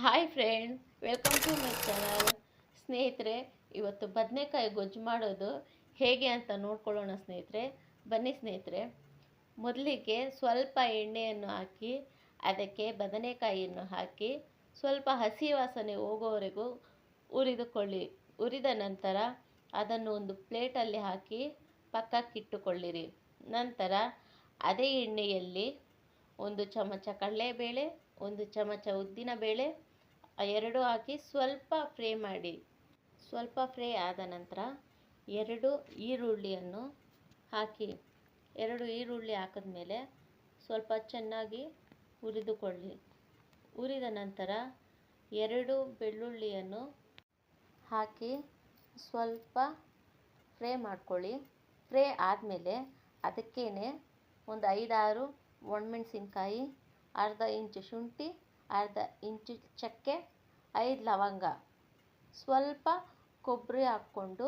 Hi friend, welcome to my channel. ಸ್ನೇಹಿತರೆ, ಇವತ್ತು ಬದನೆಕಾಯಿ ಗೊಜ್ಜು ಮಾಡೋದು ಹೇಗೆ ಅಂತ ನೋಡ್ಕೊಳ್ಳೋಣ ಸ್ನೇಹಿತರೆ. ಬನ್ನಿ ಸ್ನೇಹಿತರೆ. ಮೊದಲಿಗೆ ಸ್ವಲ್ಪ ಎಣ್ಣೆಯನ್ನು ಹಾಕಿ ಅದಕ್ಕೆ ಬದನೆಕಾಯಿಯನ್ನು ಹಾಕಿ ಸ್ವಲ್ಪ ಹಸಿ ವಾಸನೆ ಹೋಗೋವರೆಗೂ ಹುರಿದುಕೊಳ್ಳಿ. ಹುರಿದ ನಂತರ ಅದನ್ನು ಒಂದು ಪ್ಲೇಟಲ್ಲಿ ಹಾಕಿ ಪಕ್ಕಕ್ಕಿಟ್ಟುಕೊಳ್ಳಿರಿ. ನಂತರ ಅದೇ ಎಣ್ಣೆಯಲ್ಲಿ ಒಂದು ಚಮಚ ಕಡಲೆಬೇಳೆ, ಒಂದು ಚಮಚ ಉದ್ದಿನಬೇಳೆ ಎರಡು ಹಾಕಿ ಸ್ವಲ್ಪ ಫ್ರೈ ಮಾಡಿ. ಸ್ವಲ್ಪ ಫ್ರೈ ಆದ ನಂತರ ಎರಡು ಈರುಳ್ಳಿಯನ್ನು ಹಾಕಿ. ಎರಡು ಈರುಳ್ಳಿ ಹಾಕಿದ್ಮೇಲೆ ಸ್ವಲ್ಪ ಚೆನ್ನಾಗಿ ಹುರಿದುಕೊಳ್ಳಿ. ಹುರಿದ ನಂತರ ಎರಡು ಬೆಳ್ಳುಳ್ಳಿಯನ್ನು ಹಾಕಿ ಸ್ವಲ್ಪ ಫ್ರೈ ಮಾಡ್ಕೊಳ್ಳಿ. ಫ್ರೈ ಆದಮೇಲೆ ಅದಕ್ಕೇ ಒಂದು 5-6 ಒಣಮೆಣಸಿನ್ಕಾಯಿ, ಅರ್ಧ ಇಂಚು ಶುಂಠಿ, ಅರ್ಧ ಇಂಚು ಚಕ್ಕೆ, 5 ಲವಂಗ, ಸ್ವಲ್ಪ ಕೊಬ್ಬರಿ ಹಾಕ್ಕೊಂಡು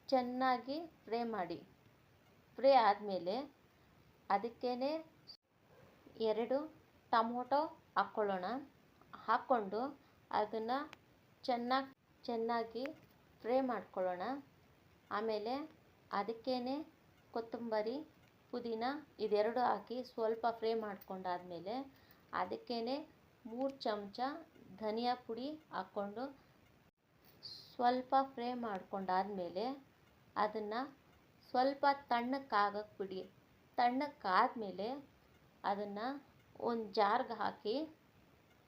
ಚೆನ್ನಾಗಿ ಫ್ರೈ ಮಾಡಿ. ಫ್ರೈ ಆದಮೇಲೆ ಅದಕ್ಕೇ 2 ಟೊಮೊಟೊ ಹಾಕ್ಕೊಂಡು ಅದನ್ನು ಚೆನ್ನಾಗಿ ಫ್ರೈ ಮಾಡ್ಕೊಳ್ಳೋಣ. ಆಮೇಲೆ ಅದಕ್ಕೇ ಕೊತ್ತಂಬರಿ, ಪುದೀನ ಇದೆರಡು ಹಾಕಿ ಸ್ವಲ್ಪ ಫ್ರೈ ಮಾಡ್ಕೊಂಡಾದಮೇಲೆ ಅದಕ್ಕೇ 3 ಚಮಚ ಧನಿಯಾ ಪುಡಿ ಹಾಕ್ಕೊಂಡು ಸ್ವಲ್ಪ ಫ್ರೈ ಮಾಡ್ಕೊಂಡಾದಮೇಲೆ ಅದನ್ನು ಸ್ವಲ್ಪ ತಣ್ಣಕ್ಕಾಗಕ್ಕೆ ಬಿಡಿ. ತಣ್ಣಕ್ಕಾದಮೇಲೆ ಅದನ್ನು ಒಂದು ಜಾರ್ಗೆ ಹಾಕಿ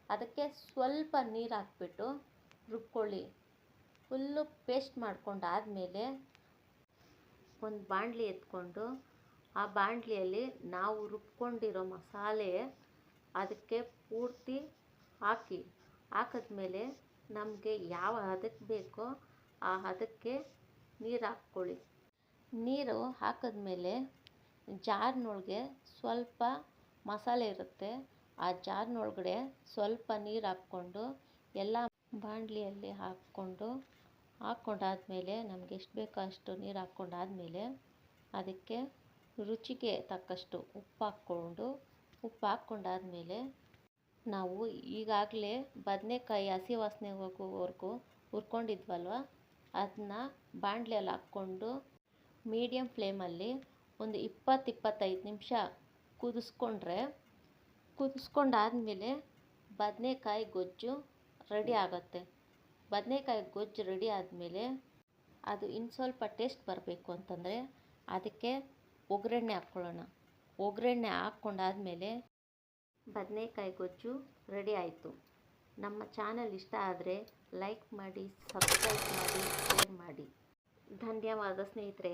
ಅದಕ್ಕೆ ಸ್ವಲ್ಪ ನೀರು ಹಾಕ್ಬಿಟ್ಟು ರುಬ್ಕೊಳ್ಳಿ. ಫುಲ್ಲು ಪೇಸ್ಟ್ ಮಾಡ್ಕೊಂಡಾದಮೇಲೆ ಒಂದು ಬಾಣಲಿ ಎತ್ಕೊಂಡು ಆ ಬಾಣಲಿಯಲ್ಲಿ ನಾವು ರುಬ್ಕೊಂಡಿರೋ ಮಸಾಲೆ ಅದಕ್ಕೆ ಪೂರ್ತಿ ಹಾಕಿದ್ಮೇಲೆ ನಮಗೆ ಯಾವ ಹದಕ್ಕೆ ಬೇಕೋ ಆ ಹದಕ್ಕೆ ನೀರು ಹಾಕ್ಕೊಳ್ಳಿ. ನೀರು ಹಾಕಿದ್ಮೇಲೆ ಜಾರ್ನೊಳಗೆ ಸ್ವಲ್ಪ ಮಸಾಲೆ ಇರುತ್ತೆ. ಆ ಜಾರ್ನೊಳಗಡೆ ಸ್ವಲ್ಪ ನೀರು ಹಾಕ್ಕೊಂಡು ಎಲ್ಲ ಬಾಣಲಿಯಲ್ಲಿ ಹಾಕ್ಕೊಂಡಾದ್ಮೇಲೆ ನಮಗೆ ಎಷ್ಟು ಬೇಕೋ ಅಷ್ಟು ನೀರು ಹಾಕ್ಕೊಂಡಾದ್ಮೇಲೆ ಅದಕ್ಕೆ ರುಚಿಗೆ ತಕ್ಕಷ್ಟು ಉಪ್ಪು ಹಾಕ್ಕೊಂಡಾದ್ಮೇಲೆ ನಾವು ಈಗಾಗಲೇ ಬದನೆಕಾಯಿ ಹಸಿ ವಾಸನೆ ಹೋಗೋವರೆಗೂ ಹುರ್ಕೊಂಡಿದ್ವಲ್ವ, ಅದನ್ನ ಬಾಣಲಿಯಲ್ಲಿ ಹಾಕ್ಕೊಂಡು ಮೀಡಿಯಮ್ ಫ್ಲೇಮಲ್ಲಿ ಒಂದು 20-25 ನಿಮಿಷ ಕುದಿಸ್ಕೊಂಡಾದ್ಮೇಲೆ ಬದನೆಕಾಯಿ ಗೊಜ್ಜು ರೆಡಿ ಆಗುತ್ತೆ. ಬದನೆಕಾಯಿ ಗೊಜ್ಜು ರೆಡಿ ಆದಮೇಲೆ ಅದು ಇನ್ನು ಸ್ವಲ್ಪ ಟೇಸ್ಟ್ ಬರಬೇಕು ಅಂತಂದರೆ ಅದಕ್ಕೆ ಒಗ್ಗರಣೆ ಹಾಕ್ಕೊಳ್ಳೋಣ. ಒಗ್ಗರಣೆ ಹಾಕ್ಕೊಂಡಾದ್ಮೇಲೆ ಬದನೆಕಾಯಿ ಗೊಜ್ಜು ರೆಡಿ ಆಯಿತು. ನಮ್ಮ ಚಾನಲ್ ಇಷ್ಟ ಆದರೆ ಲೈಕ್ ಮಾಡಿ, ಸಬ್ಸ್ಕ್ರೈಬ್ ಮಾಡಿ, ಶೇರ್ ಮಾಡಿ. ಧನ್ಯವಾದ ಸ್ನೇಹಿತರೆ.